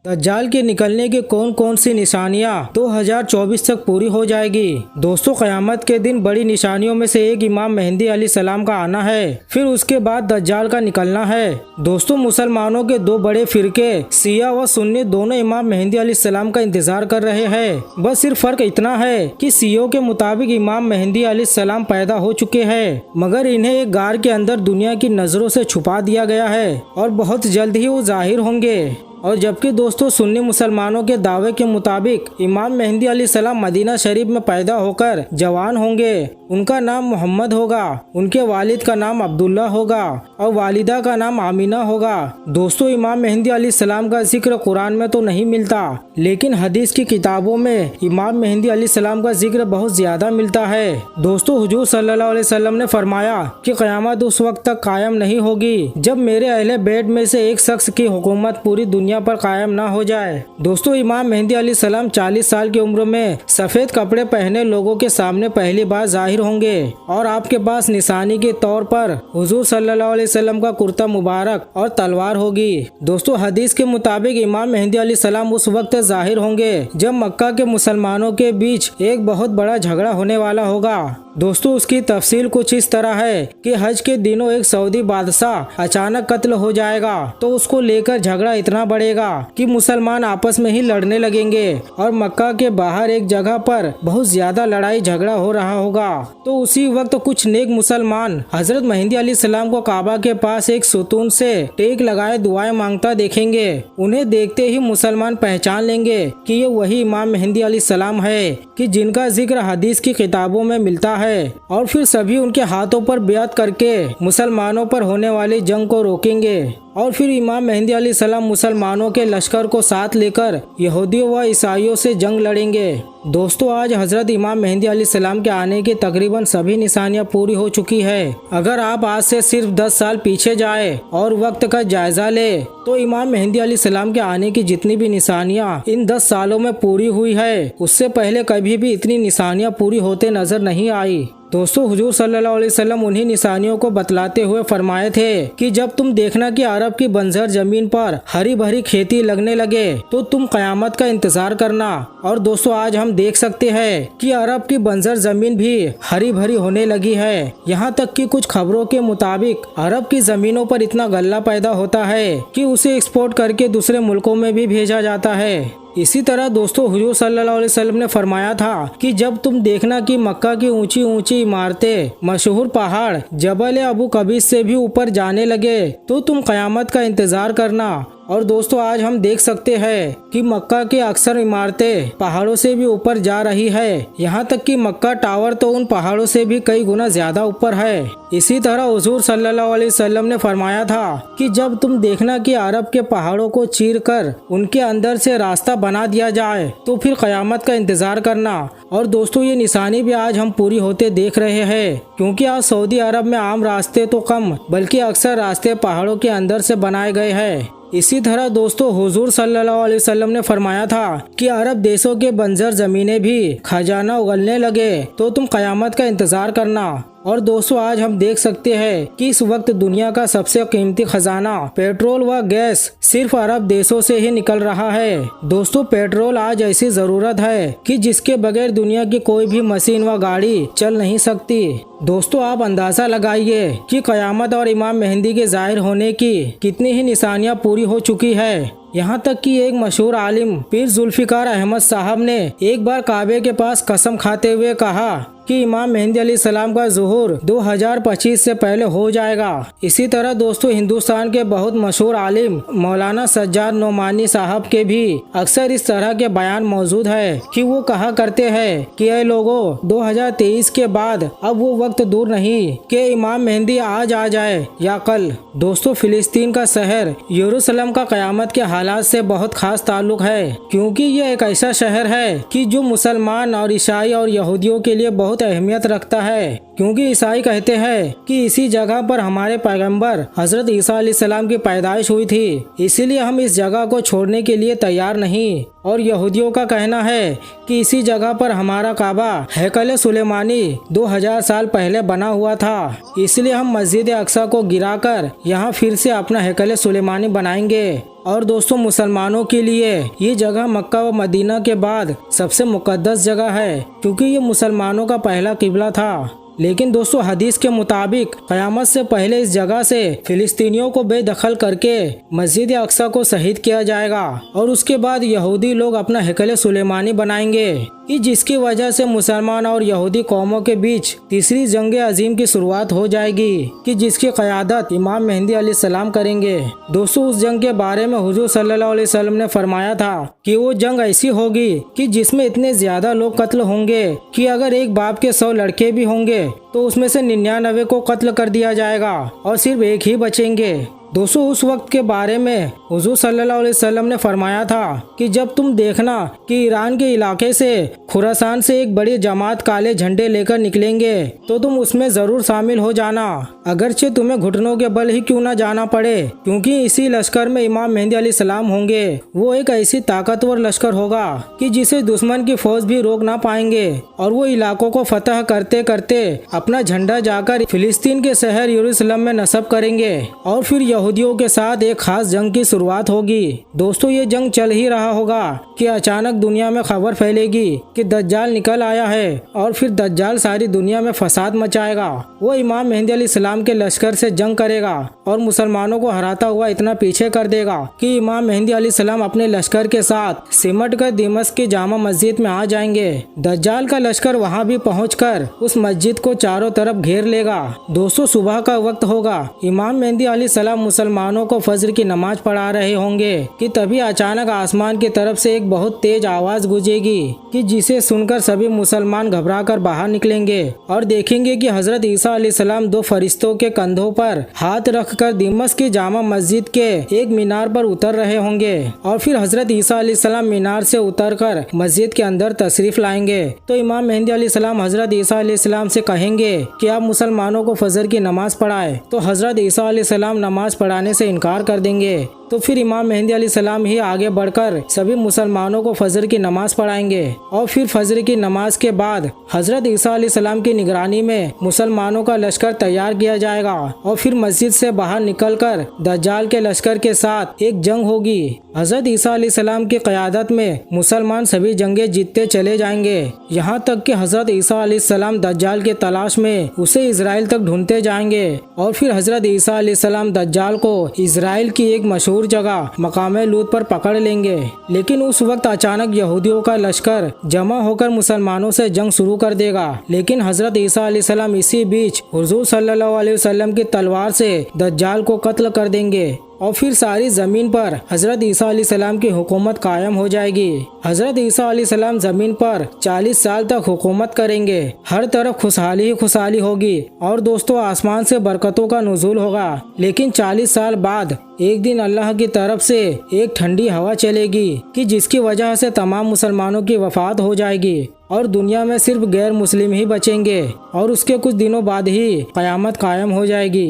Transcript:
दज्जाल के निकलने की कौन कौन सी निशानियां 2024 तक पूरी हो जाएगी। दोस्तों, क़यामत के दिन बड़ी निशानियों में से एक इमाम मेहदी अलैहिस्सलाम का आना है, फिर उसके बाद दज्जाल का निकलना है। दोस्तों, मुसलमानों के दो बड़े फिरके शिया व सुन्नी दोनों इमाम मेहदी अलैहिस्सलाम का इंतजार कर रहे हैं। बस सिर्फ फर्क इतना है कि शियों के मुताबिक इमाम मेहदी अलैहिस्सलाम पैदा हो चुके हैं, मगर इन्हें एक गार के अंदर दुनिया की नजरों से छुपा दिया गया है और बहुत जल्द ही वो जाहिर होंगे। और जबकि दोस्तों, सुन्नी मुसलमानों के दावे के मुताबिक इमाम मेहदी अलैहिस्सलाम मदीना शरीफ में पैदा होकर जवान होंगे। उनका नाम मोहम्मद होगा, उनके वालिद का नाम अब्दुल्ला होगा और वालिदा का नाम आमीना होगा। दोस्तों, इमाम मेहदी अलैहिस्सलाम का जिक्र कुरान में तो नहीं मिलता, लेकिन हदीस की किताबों में इमाम मेहदी अलैहिस्सलाम का जिक्र बहुत ज्यादा मिलता है। दोस्तों, हुजूर सल्लल्लाहु अलैहि वसल्लम ने फरमाया कि क़यामत उस वक्त तक कायम नहीं होगी जब मेरे अहले बैत में से एक शख्स की हुकूमत पूरी दुनिया पर कायम ना हो जाए। दोस्तों, इमाम मेहदी अलैहिस्सलाम 40 साल की उम्र में सफेद कपड़े पहने लोगों के सामने पहली बार जाहिर होंगे और आपके पास निशानी के तौर पर हुजूर सल्लल्लाहु अलैहि वसल्लम का कुर्ता मुबारक और तलवार होगी। दोस्तों, हदीस के मुताबिक इमाम मेहदी अलैहिस्सलाम उस वक्त जाहिर होंगे जब मक्का के मुसलमानों के बीच एक बहुत बड़ा झगड़ा होने वाला होगा। दोस्तों, उसकी तफसील कुछ इस तरह है कि हज के दिनों एक सऊदी बादशाह अचानक कत्ल हो जाएगा तो उसको लेकर झगड़ा इतना बढ़ेगा कि मुसलमान आपस में ही लड़ने लगेंगे और मक्का के बाहर एक जगह पर बहुत ज्यादा लड़ाई झगड़ा हो रहा होगा। तो उसी वक्त कुछ नेक मुसलमान हजरत मेहदी अलैहिस्सलाम को काबा के पास एक सुतून से टेक लगाए दुआएं मांगता देखेंगे। उन्हें देखते ही मुसलमान पहचान लेंगे कि ये वही इमाम मेहदी अलैहिस्सलाम है कि जिनका जिक्र हदीस की किताबों में मिलता है, और फिर सभी उनके हाथों पर बेअत करके मुसलमानों पर होने वाली जंग को रोकेंगे। और फिर इमाम मेहदी अलैहिस्सलाम मुसलमानों के लश्कर को साथ लेकर यहूदियों व ईसाइयों से जंग लड़ेंगे। दोस्तों, आज हजरत इमाम मेहदी अलैहिस्सलाम के आने की तकरीबन सभी निशानियां पूरी हो चुकी है। अगर आप आज से सिर्फ 10 साल पीछे जाए और वक्त का जायजा ले तो इमाम मेहदी अलैहिस्सलाम के आने की जितनी भी निशानियां इन 10 सालों में पूरी हुई है, उससे पहले कभी भी इतनी निशानियां पूरी होते नजर नहीं आई। दोस्तों, हुजूर सल्लल्लाहु अलैहि वसल्लम उन्हीं निशानियों को बतलाते हुए फरमाए थे कि जब तुम देखना कि अरब की बंजर जमीन पर हरी भरी खेती लगने लगे तो तुम क़यामत का इंतजार करना। और दोस्तों, आज हम देख सकते हैं कि अरब की बंजर जमीन भी हरी भरी होने लगी है। यहाँ तक कि कुछ खबरों के मुताबिक अरब की जमीनों पर इतना गल्ला पैदा होता है कि उसे एक्सपोर्ट करके दूसरे मुल्कों में भी भेजा जाता है। इसी तरह दोस्तों, हुजूर सल्लल्लाहु अलैहि वसल्लम ने फरमाया था कि जब तुम देखना कि मक्का की ऊंची ऊंची इमारतें, मशहूर पहाड़ जबल अबू कबीस से भी ऊपर जाने लगे तो तुम क़यामत का इंतजार करना। और दोस्तों, आज हम देख सकते हैं कि मक्का की अक्सर इमारतें पहाड़ों से भी ऊपर जा रही है। यहाँ तक कि मक्का टावर तो उन पहाड़ों से भी कई गुना ज्यादा ऊपर है। इसी तरह हुजूर सल्लल्लाहु अलैहि वसल्लम ने फरमाया था कि जब तुम देखना कि अरब के पहाड़ों को चीर कर उनके अंदर से रास्ता बना दिया जाए तो फिर क़यामत का इंतजार करना। और दोस्तों, ये निशानी भी आज हम पूरी होते देख रहे हैं, क्योंकि आज सऊदी अरब में आम रास्ते तो कम बल्कि अक्सर रास्ते पहाड़ों के अंदर से बनाए गए हैं। इसी तरह दोस्तों, हुजूर सल्लल्लाहु अलैहि वसल्लम ने फरमाया था कि अरब देशों के बंजर जमीनें भी खजाना उगलने लगे तो तुम क़यामत का इंतजार करना। और दोस्तों, आज हम देख सकते हैं कि इस वक्त दुनिया का सबसे कीमती खजाना पेट्रोल व गैस सिर्फ अरब देशों से ही निकल रहा है। दोस्तों, पेट्रोल आज ऐसी जरूरत है कि जिसके बगैर दुनिया की कोई भी मशीन व गाड़ी चल नहीं सकती। दोस्तों, आप अंदाजा लगाइए कि क़यामत और इमाम मेहदी के जाहिर होने की कितनी ही निशानियां पूरी हो चुकी है। यहाँ तक कि एक मशहूर आलिम पीर जुल्फिकार अहमद साहब ने एक बार काबे के पास कसम खाते हुए कहा कि इमाम मेहदी अलैहिस्सलाम का ज़ुहूर 2025 से पहले हो जाएगा। इसी तरह दोस्तों, हिंदुस्तान के बहुत मशहूर आलिम मौलाना सज्जाद नोमानी साहब के भी अक्सर इस तरह के बयान मौजूद है कि वो कहा करते हैं कि ऐ लोगों, 2023 के बाद अब वो वक्त दूर नहीं कि इमाम मेहदी आज आ जाए या कल। दोस्तों, फिलिस्तीन का शहर यरूशलेम का क़यामत के हालात से बहुत खास ताल्लुक है, क्योंकि ये एक ऐसा शहर है कि जो मुसलमान और ईसाई और यहूदियों के लिए बहुत अहमियत रखता है, क्योंकि ईसाई कहते हैं कि इसी जगह पर हमारे पैगंबर हजरत ईसा अलैहिस्सलाम की पैदाइश हुई थी, इसीलिए हम इस जगह को छोड़ने के लिए तैयार नहीं। और यहूदियों का कहना है कि इसी जगह पर हमारा काबा हैकल सुलेमानी 2000 साल पहले बना हुआ था, इसलिए हम मस्जिद अक्सा को गिराकर यहाँ फिर से अपना हैकल सुलेमानी बनाएंगे। और दोस्तों मुसलमानों के लिए ये जगह मक्का व मदीना के बाद सबसे मुकद्दस जगह है, क्योंकि ये मुसलमानों का पहला किबला था। लेकिन दोस्तों हदीस के मुताबिक क़यामत से पहले इस जगह से फिलिस्तीनियों को बेदखल करके मस्जिद अक्सा को शहीद किया जाएगा और उसके बाद यहूदी लोग अपना हैकल सुलेमानी बनाएंगे, कि जिसकी वजह से मुसलमान और यहूदी कौमों के बीच तीसरी जंग अजीम की शुरुआत हो जाएगी, कि जिसकी क़यादत इमाम मेहदी अलैहिस्सलाम करेंगे। दोस्तों उस जंग के बारे में हुजूर सल्लल्लाहु अलैहि वसल्लम ने फरमाया था कि वो जंग ऐसी होगी कि जिसमें इतने ज्यादा लोग कत्ल होंगे कि अगर एक बाप के 100 लड़के भी होंगे तो उसमें से 99 को कत्ल कर दिया जाएगा और सिर्फ एक ही बचेंगे। दोस्तों उस वक्त के बारे में हुजूर सल्लल्लाहु अलैहि वसल्लम ने फरमाया था कि जब तुम देखना कि ईरान के इलाके से खुरासान से एक बड़ी जमात काले झंडे लेकर निकलेंगे तो तुम उसमें जरूर शामिल हो जाना, अगरचे तुम्हें घुटनों के बल ही क्यों ना जाना पड़े, क्योंकि इसी लश्कर में इमाम मेहदी अलैहिस्सलाम होंगे। वो एक ऐसी ताकतवर लश्कर होगा कि जिसे दुश्मन की फौज भी रोक ना पाएंगे और वो इलाकों को फतह करते करते अपना झंडा जाकर फिलिस्तीन के शहर यरूशलेम में नस्ब करेंगे और फिर यहूदियों के साथ एक खास जंग की शुरुआत होगी। दोस्तों ये जंग चल ही रहा होगा कि अचानक दुनिया में खबर फैलेगी कि दज्जाल निकल आया है और फिर दज्जाल सारी दुनिया में फसाद मचाएगा। वो इमाम मेहदी अलैहिस्सलाम के लश्कर से जंग करेगा और मुसलमानों को हराता हुआ इतना पीछे कर देगा कि इमाम मेहदी अलैहिस्सलाम अपने लश्कर के साथ सिमट कर दिमश्क की जामा मस्जिद में आ जाएंगे। दज्जाल का लश्कर वहाँ भी पहुँचकर उस मस्जिद को चारों तरफ घेर लेगा। दोस्तों सुबह का वक्त होगा, इमाम मेहदी अलैहिस्सलाम मुसलमानों को फजर की नमाज पढ़ा रहे होंगे कि तभी अचानक आसमान की तरफ से एक बहुत तेज आवाज गूंजेगी कि जिसे सुनकर सभी मुसलमान घबराकर बाहर निकलेंगे और देखेंगे कि हजरत ईसा अलैहिस्सलाम 2 फरिश्तों के कंधों पर हाथ रखकर दिमश्क की जामा मस्जिद के एक मीनार पर उतर रहे होंगे और फिर हजरत ईसा अलैहिस्सलाम मीनार से उतरकर मस्जिद के अंदर तशरीफ लाएंगे। तो इमाम मेहदी अलैहिस्सलाम हजरत ईसा अलैहिस्सलाम से कहेंगे कि आप मुसलमानों को फजर की नमाज पढ़ाए, तो हजरत ईसा अलैहिस्सलाम नमाज पढ़ाने से इनकार कर देंगे। तो फिर इमाम मेहदी अलैहिस्सलाम ही आगे बढ़कर सभी मुसलमानों को फजर की नमाज पढ़ाएंगे और फिर फजर की नमाज के बाद हजरत ईसा अलैहिस्सलाम की निगरानी में मुसलमानों का लश्कर तैयार किया जाएगा और फिर मस्जिद से बाहर निकलकर दज्जाल के लश्कर के साथ एक जंग होगी। हजरत ईसा अलैहिस्सलाम की क़यादत में मुसलमान सभी जंगें जीतते चले जाएंगे, यहाँ तक कि हजरत ईसा अलैहिस्सलाम दज्जाल के तलाश में उसे इजराइल तक ढूंढते जाएंगे और फिर हजरत ईसा अलैहिस्सलाम दज्जाल को इजराइल की एक मशहूर जगह मकामे लूत पर पकड़ लेंगे। लेकिन उस वक्त अचानक यहूदियों का लश्कर जमा होकर मुसलमानों से जंग शुरू कर देगा। लेकिन हजरत ईसा अलैहिस्सलाम इसी बीच हुजूर सल्लल्लाहु अलैहि वसल्लम की तलवार से दज्जाल को कत्ल कर देंगे और फिर सारी जमीन पर हजरत ईसा अलैहिस्सलाम की हुकूमत कायम हो जाएगी। हजरत ईसा अलैहिस्सलाम जमीन पर 40 साल तक हुकूमत करेंगे, हर तरफ खुशहाली ही खुशहाली होगी और दोस्तों आसमान से बरकतों का नुज़ूल होगा। लेकिन 40 साल बाद एक दिन अल्लाह की तरफ से एक ठंडी हवा चलेगी कि जिसकी वजह से तमाम मुसलमानों की वफात हो जाएगी और दुनिया में सिर्फ गैर मुस्लिम ही बचेंगे और उसके कुछ दिनों बाद ही क़यामत कायम हो जाएगी।